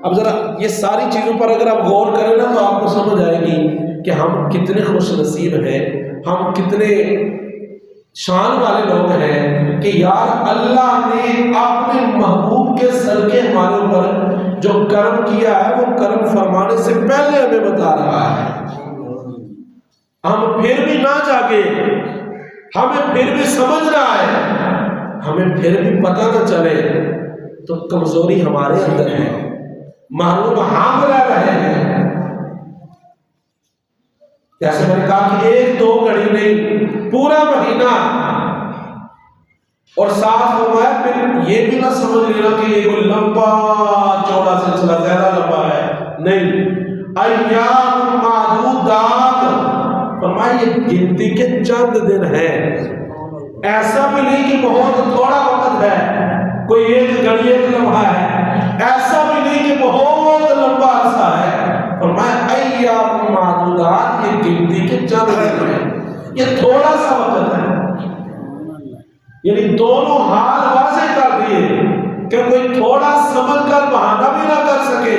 اب ذرا یہ ساری چیزوں پر اگر آپ غور کریں نا تو آپ کو سمجھ آئے گی کہ ہم کتنے خوش نصیب ہیں، ہم کتنے شان والے لوگ ہیں کہ یار اللہ نے اپنے محبوب کے صدقے ہمارے اوپر جو کرم کیا ہے وہ کرم فرمانے سے پہلے ہمیں بتا رہا ہے۔ ہم پھر بھی نہ جاگے، ہمیں پھر بھی سمجھ نہ آئے، ہمیں پھر بھی پتہ نہ چلے تو کمزوری ہمارے اندر ہے، محروم ہم رہ رہے ہیں۔ جیسے میں نے کہا کہ ایک دو گھڑی نہیں، پورا مہینہ، اور ساتھ فرمایا پھر یہ بھی نہ سمجھ لینا کہ یہ کوئی لمبا چوڑا سلسلہ زیادہ لمبا ہے، نہیں، ایام معدودات، فرمایا یہ گنتی کے چند دن ہیں، ایسا بھی نہیں کہ بہت تھوڑا وقت ہے، کوئی ایک گھڑی ایک لمحہ ہے، ایسا بھی نہیں کہ بہت لمبا عرصہ ہے، فرمایا ایام معدودات، یہ گنتی کے چند دن ہیں، یہ تھوڑا سا وقت ہے۔ یعنی دونوں حال واضح کر دیے کہ کوئی تھوڑا سمجھ کر بہانہ بھی نہ کر سکے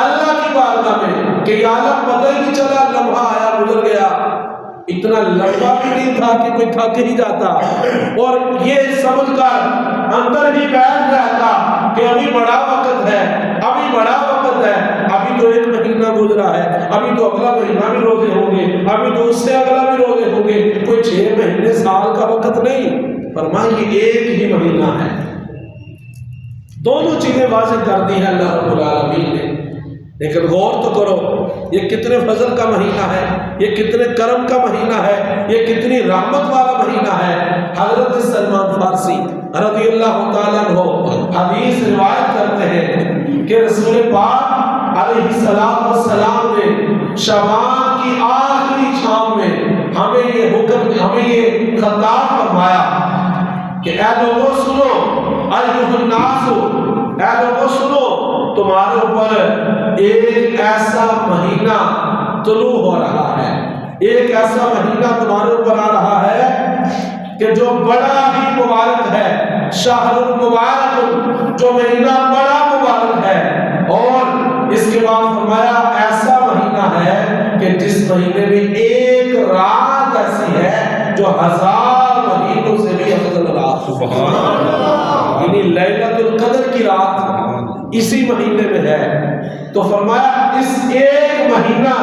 اللہ کی بارگاہ میں کہ یا اللہ پتہ ہی نہیں چلا لمحہ آیا گزر گیا، اتنا لمبا بھی نہیں تھا کہ کوئی تھک ہی جاتا، اور یہ سمجھ کر اندر ہی بیٹھ رہتا کہ ابھی بڑا وقت ہے، ابھی بڑا وقت ہے، ابھی تو ایک مہینہ گزرا ہے، ابھی تو اگلا مہینہ بھی روزے ہوں گے، ابھی تو اس سے اگلا بھی روزے ہوں گے، کوئی 6 مہینے سال کا وقت نہیں، فرمایا یہ ایک ہی مہینہ ہے۔ دونوں چیزیں واضح کر دی ہیں اللہ رب العالمین نے، لیکن غور تو کرو یہ کتنے فضل کا مہینہ ہے، یہ کتنے کرم کا مہینہ ہے، یہ کتنی رحمت والا مہینہ ہے۔ حضرت سلمان فارسی رضی اللہ تعالیٰ عنہ حدیث روایت کرتے ہیں کہ رسول پاک علیہ السلام نے شعبان کی آخری شام میں ہمیں یہ حکم، ہمیں یہ خطاب فرمایا کہ اے لوگوں سنو، ایھا الناس، اے لوگوں سنو، تمہارے اوپر ایک ایسا مہینہ طلوع ہو رہا ہے، ایک ایسا مہینہ تمہارے اوپر آ رہا ہے کہ جو بڑا ہی مبارک ہے، شہر المبارک، جو مہینہ بڑا مبارک ہے، اور اس کے بعد فرمایا ایسا مہینہ ہے کہ جس مہینے میں ایک رات ایسی ہے جو 1000 مہینوں سے بھی افضل رات، سبحان اللہ، یعنی لیلۃ القدر کی رات اسی مہینے میں ہے۔ تو فرمایا اس ایک مہینہ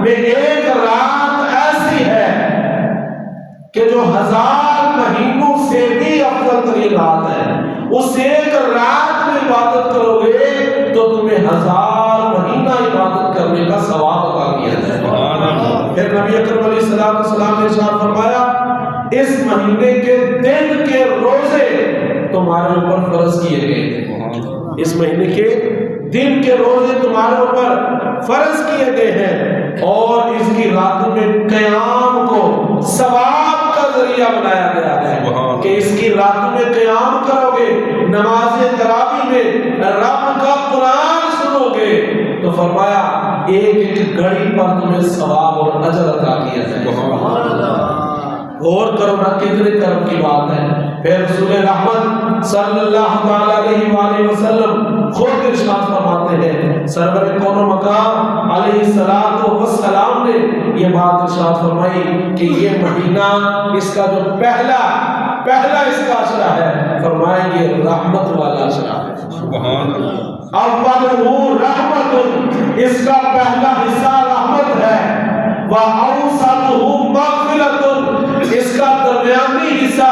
میں ایک رات ایسی ہے کہ جو 1000 مہینوں سے بھی افضل ترین رات ہے، اس ایک رات میں عبادت کرو گے تو تمہیں 1000 مہینہ عبادت کرنے کا ثواب عطا کیا جائے گا۔ پھر نبی اکرم علیہ السلام نے ارشاد فرمایا اس مہینے کے دن کے روزے تمہارے اوپر فرض کیے گئے ہیں، اس مہینے کے دن کے روزے تمہارے اوپر فرض کیے گئے ہیں، اور اس کی راتوں میں قیام کو ثواب کا ذریعہ بنایا گیا ہے کہ اس کی راتوں میں قیام کرو گے، نماز تراویح میں رب کا قرآن سنو گے، تو فرمایا ایک ایک گھڑی پر تمہیں ثواب اور اجر عطا کیا جائے گا۔ غور کرو نا کتنے کرم کی بات ہے۔ پھر رسول رحمت صلی اللہ علیہ وآلہ وسلم خود ارشاد فرماتے ہیں، سرور کون و مقام علیہ السلام نے یہ بات ارشاد فرمائی کہ یہ مہینہ، اس کا جو پہلا اس کا اشرا ہے، فرمایا یہ رحمت والا اشرا ہے، سبحان اللہ، اولہ رحمت، اس کا پہلا حصہ رحمت ہے، وَأَوْسَطُهُ مَغْفِرَةٌ، اس کا درمیانی حصہ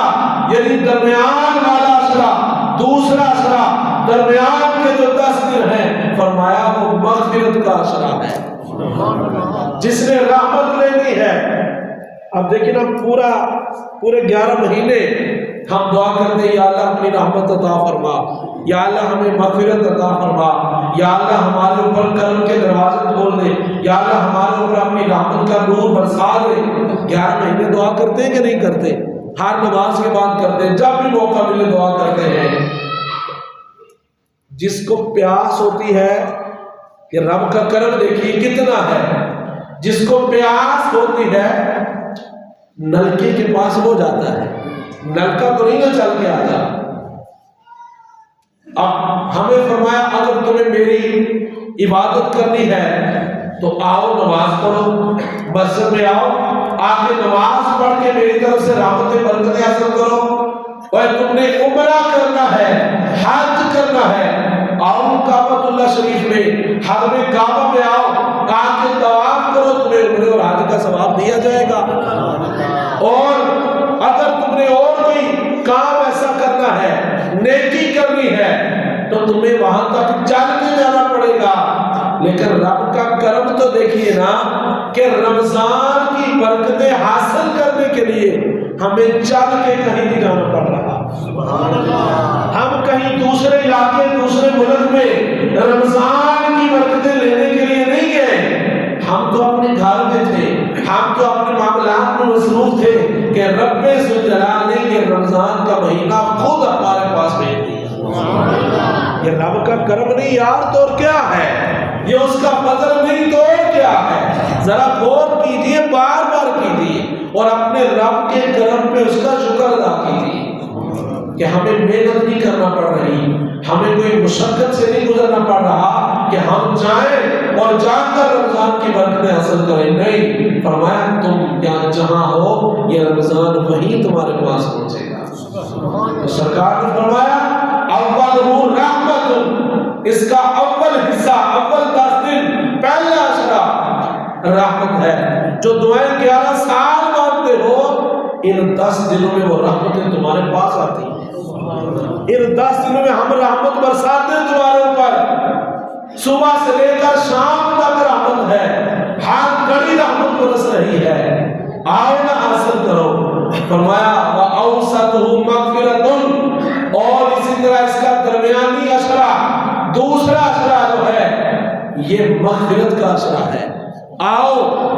یعنی درمیان والا اشرا، دوسرا اشرا درمیان کے جو 10 دن ہیں، فرمایا وہ مغفرت کا اشرا ہے، جس نے رحمت لینی ہے۔ اب دیکھیں نا پورے 11 مہینے ہم دعا کرتے ہیں یا اللہ اپنی رحمت عطا فرما، یا اللہ ہمیں مغفرت عطا فرما، یا اللہ ہمارے اوپر کرم کے دروازے کھول دے، یا اللہ ہمارے اوپر اپنی رحمت کا نور برسا دے۔ 11 مہینے دعا کرتے ہیں کہ نہیں کرتے؟ ہر نماز کے بعد کرتے ہیں، جب بھی موقع ملے دعا کرتے ہیں۔ جس کو پیاس ہوتی ہے کہ رب کا کرم دیکھیے کتنا ہے، جس کو پیاس ہوتی ہے نلکے کے پاس وہ جاتا ہے، نلکا تو نہیں نہ چل کے آتا، اب ہمیں فرمایا اگر تمہیں میری عبادت کرنی ہے تو آؤ نماز پڑھو، مسجد میں آؤ، آ کے نماز پڑھ کے میری طرف سے رحمتیں برکتیں حاصل کرو۔ اور تم نے عمرہ کرنا ہے، حج کرنا ہے، آؤ کعبۃ اللہ شریف میں، حرم کعبہ میں آؤ، آ کے طواف کرو، تمہیں عمرے اور حج کا ثواب دیا جائے گا۔ اور اگر تم نے اور کوئی کام ایسا کرنا ہے، نیکی کرنی ہے، تو تمہیں وہاں تک چل کے جانا پڑے گا۔ لیکن رب کا کرم تو دیکھیے نا کہ رمضان کی برکتیں حاصل کرنے کے لیے ہمیں چل کے کہیں نہیں جانا پڑ رہا۔ ہم کہیں دوسرے علاقے، دوسرے ملک میں رمضان کی برکتیں لینے کے لیے نہیں گئے، ہم تو اپنے گھر میں تھے، ہم تو اپنے معاملات میں مصروف تھے کہ رب ذوالجلال نے یہ رمضان کا مہینہ خود ہمارے پاس بھیج دیا۔ یہ رب کا کرم نہیں یار، تو اور کیا ہے؟ یہ اس کا فضل نہیں تو اور کیا ہے؟ ذرا غور کیجئے، بار بار کیجئے، اور اپنے رب کے کرم پہ اس کا شکر ادا کیجئے کہ ہمیں محنت نہیں کرنا پڑ رہی، ہمیں کوئی مشقت سے نہیں گزرنا پڑ رہا کہ ہم جائیں اور جا کر رمضان کی برکتیں حاصل کریں۔ نہیں، فرمایا تم جہاں ہو یہ رمضان وہیں تمہارے پاس پہنچے گا۔ تو سرکار نے فرمایا اول رحمت، اس کا اول حصہ، اول 10 دن، پہلا عشرہ رحمت ہے۔ جو دعائیں 11 سال مانگتے ہو، ان 10 دنوں میں وہ رحمتیں تمہارے پاس آتی ہیں۔ ان 10 دنوں میں ہم رحمت برساتے ہیں تمہارے اوپر، صبح سے لے کر شام تک رحمت ہے، ہر گھڑی رحمت برس رہی ہے، آؤ نہ حاصل کرو۔ فرمایا وَأَوْسَطُهُ مَغْفِرَةٌ، اور اسی طرح اس کا درمیانی عشرہ، دوسرا عشرہ جو ہے یہ مغفرت کا عشرہ ہے۔ آؤ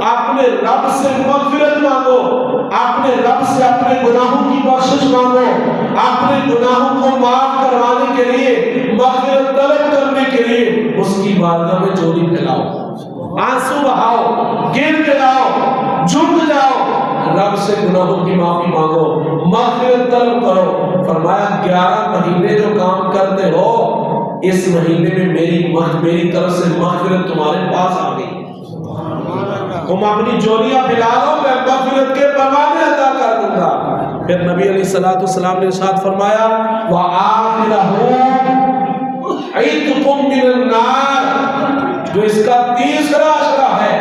اپنے رب سے مغفرت مانگو، اپنے رب سے اپنے گناہوں کی بخشش مانگو، اپنے گناہوں کو معاف کروانے کے لیے، مغفرت طلب کرنے کے لیے اس کی بارگاہ میں جھولی پھیلاؤ، آنسو بہاؤ، گر گراؤ، جھک جاؤ، رب سے گناہوں کی معافی مانگو، مغفرت طلب کرو۔ فرمایا 11 مہینے جو کام کرتے ہو، اس مہینے میں میری طرف سے مغفرت تمہارے پاس آ گئی۔ تم اپنی جولیاں پھیلا لو، میں مغفرت کے پیمانے عطا کر دوں گا۔ پھر نبی علیہ السلام نے ارشاد فرمایا وَآخِرَهُ عِتْقٌ مِّنَ النَّارِ، جو اس کا تیسرا عشرہ ہے،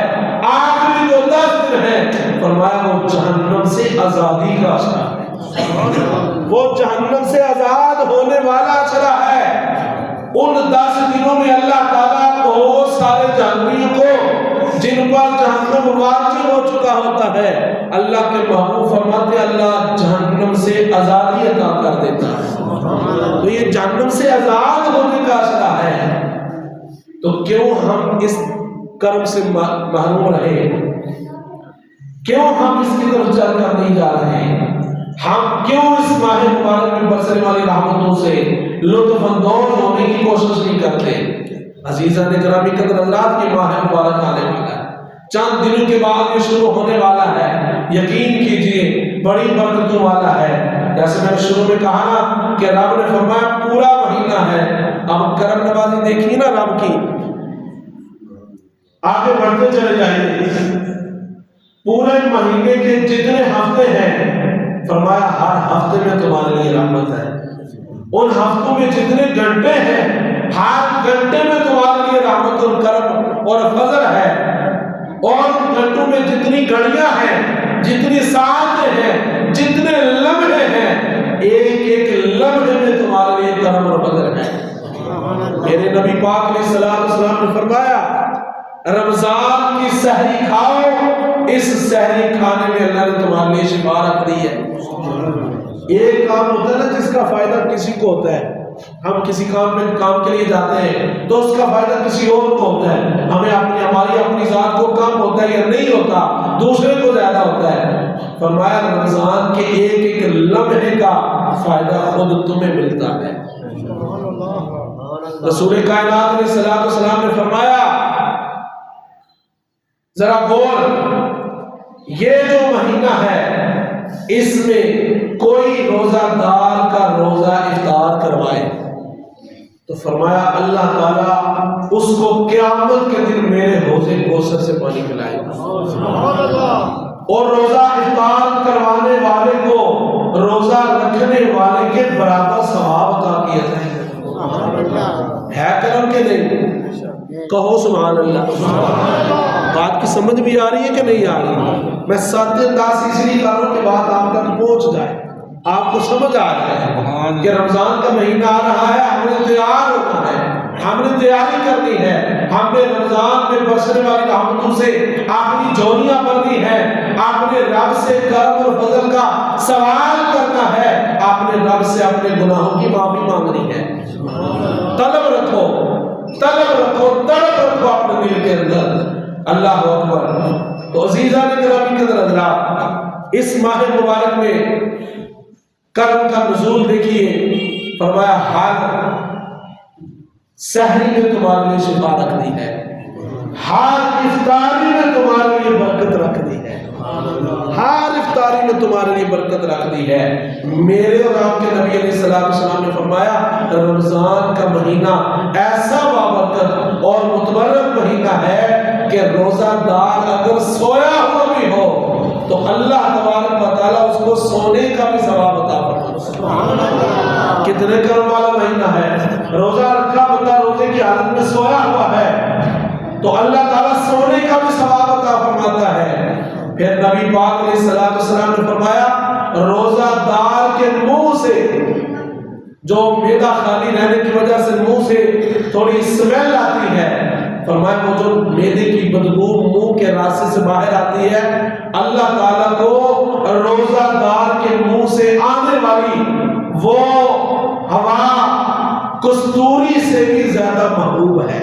آخری جو 10 دن ہے، فرمایا وہ جہنم سے آزادی کا عشرہ ہے، وہ جہنم سے آزاد ہونے والا عشرہ ہے۔ ان 10 دنوں میں اللہ تعالیٰ بہت سارے جہنمیوں کو، جن پر جہنم واجب ہو چکا ہوتا ہے، اللہ کے محبوب فرماتے اللہ جہنم سے آزادی عطا کر دیتا ہے۔ تو یہ جہنم سے آزاد ہونے کا عشرہ ہے۔ تو کیوں ہم اس کرم سے محروم رہے؟ کیوں ہم اس کی طرف چل کر نہیں جا رہے ہیں؟ ہم کیوں اس ماہ مبارک میں برسنے والی رحمتوں سے لطف اندوز ہونے کی کوشش نہیں کرتے؟ عزیزان گرامی قدر حضرات، کی ماہ مبارک آنے والا ہے، چند دنوں کے بعد یہ شروع ہونے والا ہے۔ یقین کیجئے بڑی برکتوں والا ہے۔ جیسے میں نے شروع میں کہا نا کہ رب نے فرمایا پورا مہینہ ہے۔ اب کرم نوازی دیکھیے نا رب کی، آگے بڑھتے چلے جائیں، پورے مہینے کے جتنے ہفتے ہیں، فرمایا ہر ہفتے میں تمہارے لیے رحمت ہے۔ ان ہفتوں میں جتنے گھنٹے ہیں، ہر گھنٹے میں تمہارے لیے رحمت اور کرم اور فضل ہے۔ اور گھنٹوں میں جتنی گھڑیاں ہیں، جتنی ساعتیں ہیں، جتنے لمحے ہیں، ایک ایک لمحے میں تمہارے لیے کرم اور فضل ہے۔ میرے نبی پاک علیہ السلام نے فرمایا رمضان کی سحری کھاؤ، اس سحری کھانے میں اللہ نے تمہارے لیے شفا رکھ دی ہے۔ ایک کام ہوتا ہے نا جس کا فائدہ کسی کو ہوتا ہے، ہم کسی کام کے لیے جاتے ہیں تو اس کا فائدہ کسی اور کو ہوتا ہے، ہماری اپنی ذات کو کم ہوتا ہے یا نہیں ہوتا، دوسرے کو زیادہ ہوتا ہے۔ فرمایا رمضان کے ایک ایک لمحے کا فائدہ خود تمہیں ملتا ہے۔ رسول کائنات علیہ السلام نے فرمایا ذرا غور، یہ جو مہینہ ہے اس میں کوئی روزہ دار کا روزہ افطار کروائے، تو فرمایا اللہ تعالیٰ اس کو قیامت کے دن میرے حوض کوثر سے پانی پلائے گا، اور روزہ افطار کروانے والے کو روزہ رکھنے والے کے برابر ثواب عطا کیا جائے گا۔ ہے کرم کے نہیں؟ کہو سبحان اللہ۔ بات کی سمجھ بھی آ رہی ہے کہ نہیں آ رہی؟ میں ساتھ انداز اس لیے کر رہا ہوں کہ بات آپ تک پہنچ جائے، آپ کو سمجھ آ جائے کہ رمضان کا مہینہ آ رہا ہے، ہم نے تیار ہونا ہے، ہم نے تیاری کرنی ہے، ہم نے رمضان میں برسنے والی رحمتوں سے اپنی جھولیاں بھرنی ہے، آپ نے رب سے کرم اور فضل کا سوال کرنا ہے، آپ نے رب سے اپنے گناہوں کی معافی مانگنی ہے۔ طلب رکھو، طلب رکھو، طلب رکھو اپنے دل کے اندر۔ اللہ اکبر۔ تو عزیزان گرامی قدر حضرات، اس ماہ مبارک میں کرم کا نزول دیکھیے، فرمایا ہر سحری میں تمہارے لیے شفا رکھ دی ہے، ہر افطاری میں تمہارے لیے برکت رکھ دی ہے، ہر افطاری میں تمہارے لیے برکت رکھ دی ہے۔ میرے اور آپ کے نبی علیہ السلام نے فرمایا رمضان کا مہینہ ایسا بابرکت اور متبرک مہینہ ہے کہ روزہ دار اگر سویا ہوا بھی ہو تو اللہ تبارک و تعالیٰ اس کو سونے کا بھی ثواب عطا فرماتا۔ کتنے کرم والا مہینہ ہے۔ روزہ رکھا بندہ روزے کی حالت میں سویا ہوا ہے تو اللہ تعالیٰ سونے کا بھی ثواب عطا فرماتا ہے۔ پھر نبی پاک علیہ السلام نے فرمایا روزہ دار کے منہ سے جو معدہ خالی رہنے کی وجہ سے منہ سے تھوڑی اسمیل آتی ہے، فرمایا وہ جو معدے کی بدبو منہ کے راستے سے باہر آتی ہے، اللہ تعالیٰ کو روزہ دار کے منہ سے آنے والی وہ ہوا کستوری سے بھی زیادہ محبوب ہے۔